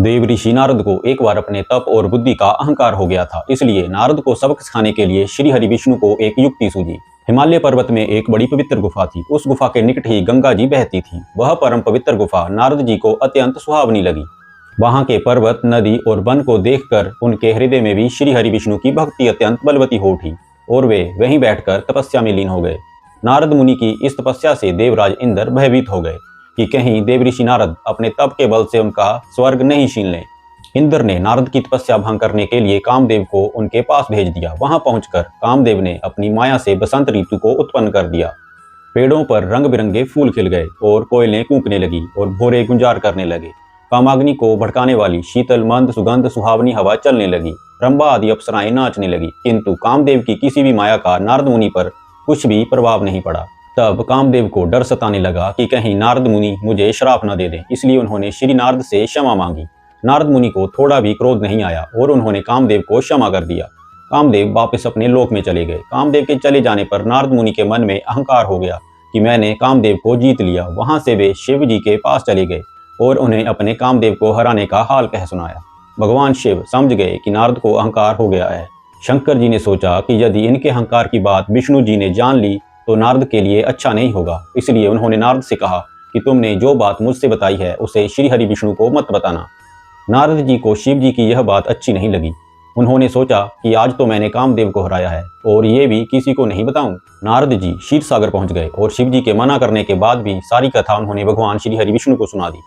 देव ऋषि नारद को एक बार अपने तप और बुद्धि का अहंकार हो गया था, इसलिए नारद को सबक सिखाने के लिए श्री हरि विष्णु को एक युक्ति सूझी। हिमालय पर्वत में एक बड़ी पवित्र गुफा थी। उस गुफा के निकट ही गंगा जी बहती थी। वह परम पवित्र गुफा नारद जी को अत्यंत सुहावनी लगी। वहां के पर्वत, नदी और वन को देखकर उनके हृदय में भी श्री हरि विष्णु की भक्ति अत्यंत बलवती हो उठी और वे वहीं बैठकर तपस्या में लीन हो गए। नारद मुनि की इस तपस्या से देवराज इंद्र भयभीत हो गए कि कहीं देवऋषि नारद अपने तप के बल से उनका स्वर्ग नहीं छीन लें। इंद्र ने नारद की तपस्या भंग करने के लिए कामदेव को उनके पास भेज दिया। वहां पहुंचकर कामदेव ने अपनी माया से बसंत ऋतु को उत्पन्न कर दिया। पेड़ों पर रंग बिरंगे फूल खिल गए और कोयलें कूकने लगी और भोरे गुंजार करने लगे। कामाग्नि को भड़काने वाली शीतल मंद सुगंध सुहावनी हवा चलने लगी। रंभा आदि अप्सराएं नाचने लगी, किंतु कामदेव की किसी भी माया का नारद मुनि पर कुछ भी प्रभाव नहीं पड़ा। तब कामदेव को डर सताने लगा कि कहीं नारद मुनि मुझे श्राप न दे दें, इसलिए उन्होंने श्री नारद से क्षमा मांगी। नारद मुनि को थोड़ा भी क्रोध नहीं आया और उन्होंने कामदेव को क्षमा कर दिया। कामदेव वापस अपने लोक में चले गए। कामदेव के चले जाने पर नारद मुनि के मन में अहंकार हो गया कि मैंने कामदेव को जीत लिया। वहां से वे शिव जी के पास चले गए और उन्हें अपने कामदेव को हराने का हाल कह सुनाया। भगवान शिव समझ गए कि नारद को अहंकार हो गया है। शंकर जी ने सोचा कि यदि इनके अहंकार की बात विष्णु जी ने जान ली तो नारद के लिए अच्छा नहीं होगा, इसलिए उन्होंने नारद से कहा कि तुमने जो बात मुझसे बताई है उसे श्री हरि विष्णु को मत बताना। नारद जी को शिव जी की यह बात अच्छी नहीं लगी। उन्होंने सोचा कि आज तो मैंने कामदेव को हराया है और ये भी किसी को नहीं बताऊं। नारद जी क्षीर सागर पहुंच गए और शिव जी के मना करने के बाद भी सारी कथा उन्होंने भगवान श्री हरि विष्णु को सुना दी।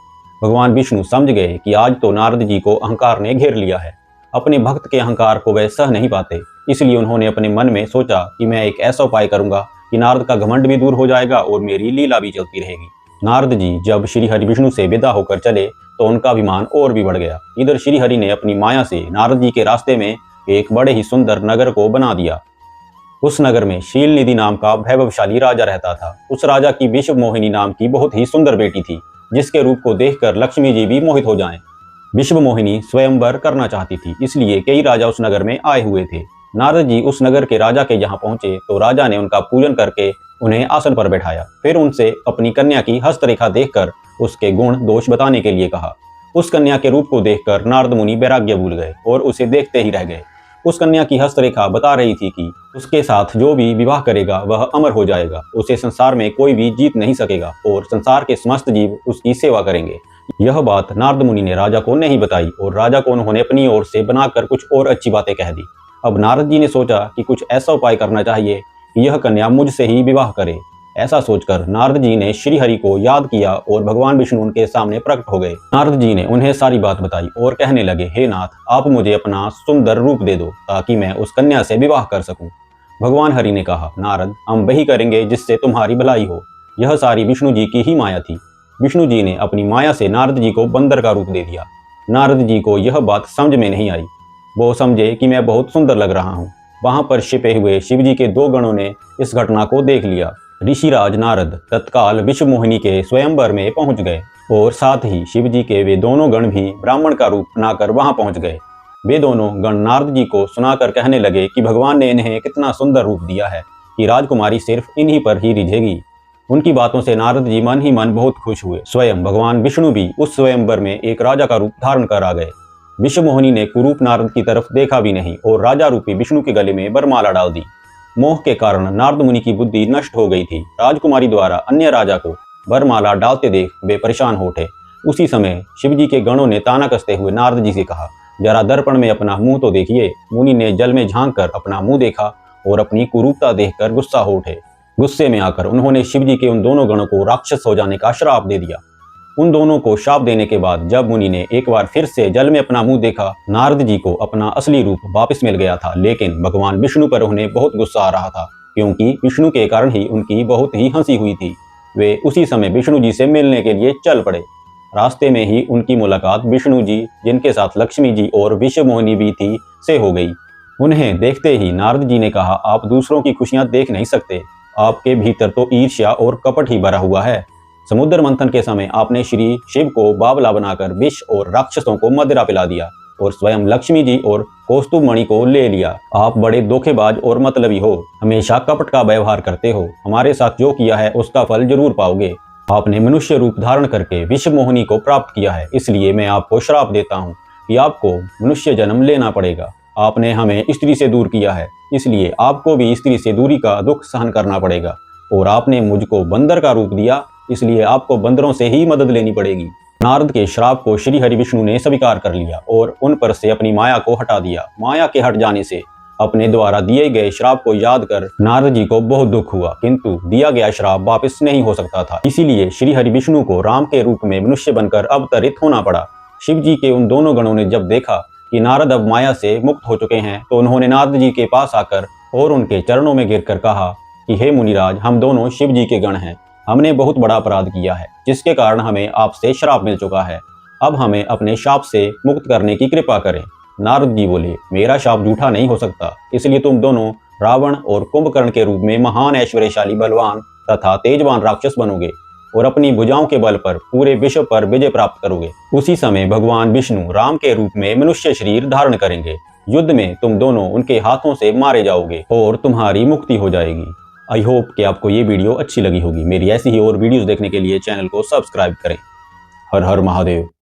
भगवान विष्णु समझ गए कि आज तो नारद जी को अहंकार ने घेर लिया है। अपने भक्त के अहंकार को वह सह नहीं पाते, इसलिए उन्होंने अपने मन में सोचा कि मैं एक ऐसा उपाय करूंगा कि नारद का घमंड भी दूर हो जाएगा और मेरी लीला भी चलती रहेगी। नारद जी जब श्री हरि विष्णु से विदा होकर चले तो उनका अभिमान और भी बढ़ गया। इधर श्री हरि ने अपनी माया से नारद जी के रास्ते में एक बड़े ही सुंदर नगर को बना दिया। उस नगर में शीलनिधि नाम का वैभवशाली राजा रहता था। उस राजा की विश्व मोहिनी नाम की बहुत ही सुंदर बेटी थी, जिसके रूप को देखकर लक्ष्मी जी भी मोहित हो जाएं। विश्व मोहिनी स्वयंवर करना चाहती थी, इसलिए कई राजा उस नगर में आए हुए थे। नारद जी उस नगर के राजा के यहाँ पहुंचे तो राजा ने उनका पूजन करके उन्हें आसन पर बैठाया। फिर उनसे अपनी कन्या की हस्तरेखा देखकर उसके गुण दोष बताने के लिए कहा। उस कन्या के रूप को देखकर नारद मुनि वैराग्य भूल गए और उसे देखते ही रह गए। उस कन्या की हस्तरेखा बता रही थी कि उसके साथ जो भी विवाह करेगा वह अमर हो जाएगा, उसे संसार में कोई भी जीत नहीं सकेगा और संसार के समस्त जीव उसकी सेवा करेंगे। यह बात नारद मुनि ने राजा को नहीं बताई और राजा को उन्होंने अपनी ओर से बनाकर कुछ और अच्छी बातें कह दी। अब नारद जी ने सोचा कि कुछ ऐसा उपाय करना चाहिए कि यह कन्या मुझसे ही विवाह करे। ऐसा सोचकर नारद जी ने श्री हरि को याद किया और भगवान विष्णु उनके सामने प्रकट हो गए। नारद जी ने उन्हें सारी बात बताई और कहने लगे, हे नाथ, आप मुझे अपना सुंदर रूप दे दो ताकि मैं उस कन्या से विवाह कर सकूं। भगवान हरि ने कहा, नारद, हम वही करेंगे जिससे तुम्हारी भलाई हो। यह सारी विष्णु जी की ही माया थी। विष्णु जी ने अपनी माया से नारद जी को बंदर का रूप दे दिया। नारद जी को यह बात समझ में नहीं आई। वो समझे कि मैं बहुत सुंदर लग रहा हूँ। वहां पर छिपे हुए शिव जी के दो गणों ने इस घटना को देख लिया। ऋषिराज नारद तत्काल विश्व मोहिनी के स्वयंवर में पहुंच गए और साथ ही शिव जी के वे दोनों गण भी ब्राह्मण का रूप बनाकर वहां पहुंच गए। वे दोनों गण नारद जी को सुनाकर कहने लगे कि भगवान ने इन्हें कितना सुंदर रूप दिया है कि राजकुमारी सिर्फ इन्हीं पर ही रिझेगी। उनकी बातों से नारद जी मन ही मन बहुत खुश हुए। स्वयं भगवान विष्णु भी उस स्वयंवर में एक राजा का रूप धारण कर आ गए। विश्व मोहिनी ने कुरूप नारद की तरफ देखा भी नहीं और राजा रूपी विष्णु के गले में वरमाला डाल दी। मोह के कारण नारद मुनि की बुद्धि नष्ट हो गई थी। राजकुमारी द्वारा अन्य राजा को वरमाला डालते देख वे परेशान हो उठे। उसी समय शिव जी के गणों ने ताना कसते हुए नारद जी से कहा, जरा दर्पण में अपना मुंह तो देखिए। मुनि ने जल में झांक कर अपना मुंह देखा और अपनी कुरूपता देखकर गुस्सा हो उठे। गुस्से में आकर उन्होंने शिव जी के उन दोनों गणों को राक्षस हो जाने का श्राप दे दिया। उन दोनों को शाप देने के बाद जब मुनि ने एक बार फिर से जल में अपना मुंह देखा, नारद जी को अपना असली रूप वापस मिल गया था। लेकिन भगवान विष्णु पर उन्हें बहुत गुस्सा आ रहा था, क्योंकि विष्णु के कारण ही उनकी बहुत ही हंसी हुई थी। वे उसी समय विष्णु जी से मिलने के लिए चल पड़े। रास्ते में ही उनकी मुलाकात विष्णु जी, जिनके साथ लक्ष्मी जी और विश्व मोहिनी भी थी, से हो गई। उन्हें देखते ही नारद जी ने कहा, आप दूसरों की खुशियां देख नहीं सकते। आपके भीतर तो ईर्ष्या और कपट ही भरा हुआ है। समुद्र मंथन के समय आपने श्री शिव को बावला बनाकर विष और राक्षसों को मदिरा पिला दिया और स्वयं लक्ष्मी जी और कौस्तुभ मणि को ले लिया। आप बड़े धोखेबाज और मतलबी हो, हमेशा कपट का व्यवहार करते हो। हमारे साथ जो किया है उसका फल जरूर पाओगे। आपने मनुष्य रूप धारण करके विश्व मोहिनी को प्राप्त किया है, इसलिए मैं आपको श्राप देता हूँ कि आपको मनुष्य जन्म लेना पड़ेगा। आपने हमें स्त्री से दूर किया है, इसलिए आपको भी स्त्री से दूरी का दुख सहन करना पड़ेगा। और आपने मुझको बंदर का रूप दिया, इसलिए आपको बंदरों से ही मदद लेनी पड़ेगी। नारद के श्राप को श्री हरि विष्णु ने स्वीकार कर लिया और उन पर से अपनी माया को हटा दिया। माया के हट जाने से अपने द्वारा दिए गए श्राप को याद कर नारद जी को बहुत दुख हुआ, किंतु दिया गया श्राप वापस नहीं हो सकता था। इसीलिए श्री हरि विष्णु को राम के रूप में मनुष्य बनकर अवतरित होना पड़ा। शिव जी के उन दोनों गणों ने जब देखा कि नारद अब माया से मुक्त हो चुके हैं, तो उन्होंने नारद जी के पास आकर और उनके चरणों में गिरकर कहा कि हे मुनिराज, हम दोनों शिव जी के गण हैं। हमने बहुत बड़ा अपराध किया है, जिसके कारण हमें आपसे श्राप मिल चुका है। अब हमें अपने शाप से मुक्त करने की कृपा करें। नारद जी बोले, मेरा शाप झूठा नहीं हो सकता, इसलिए तुम दोनों रावण और कुंभकर्ण के रूप में महान ऐश्वर्यशाली बलवान तथा तेजवान राक्षस बनोगे और अपनी भुजाओं के बल पर पूरे विश्व पर विजय प्राप्त करोगे। उसी समय भगवान विष्णु राम के रूप में मनुष्य शरीर धारण करेंगे। युद्ध में तुम दोनों उनके हाथों से मारे जाओगे और तुम्हारी मुक्ति हो जाएगी। आई होप कि आपको ये वीडियो अच्छी लगी होगी। मेरी ऐसी ही और वीडियोस देखने के लिए चैनल को सब्सक्राइब करें। हर हर महादेव।